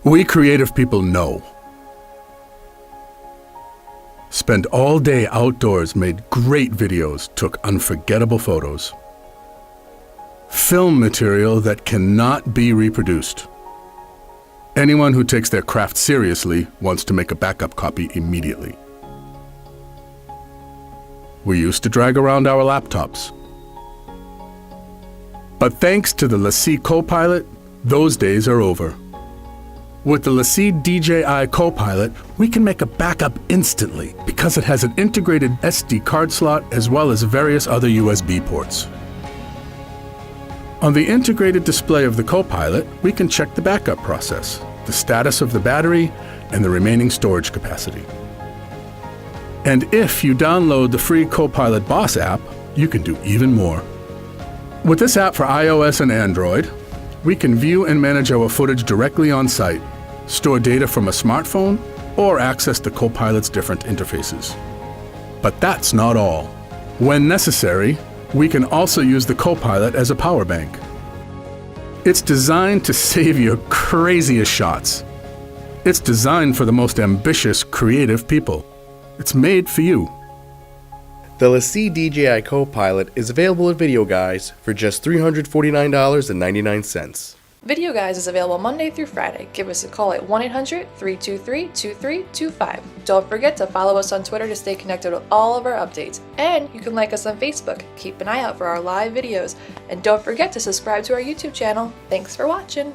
We creative people know. Spent all day outdoors, made great videos, took unforgettable photos. Film material that cannot be reproduced. Anyone who takes their craft seriously wants to make a backup copy immediately. We used to drag around our laptops. But thanks to the LaCie Copilot, those days are over. With the LaCie DJI Copilot, we can make a backup instantly because it has an integrated SD card slot as well as various other USB ports. On the integrated display of the Copilot, we can check the backup process, the status of the battery, and the remaining storage capacity. And if you download the free Copilot Boss app, you can do even more. With this app for iOS and Android, we can view and manage our footage directly on site, store data from a smartphone, or access the Copilot's different interfaces. But that's not all. When necessary, we can also use the Copilot as a power bank. It's designed to save your craziest shots. It's designed for the most ambitious, creative people. It's made for you. The LaCie DJI Copilot is available at Video Guys for just $349.99. Video Guys is available Monday through Friday. Give us a call at 1-800-323-2325. Don't forget to follow us on Twitter to stay connected with all of our updates. And you can like us on Facebook. Keep an eye out for our live videos. And don't forget to subscribe to our YouTube channel. Thanks for watching.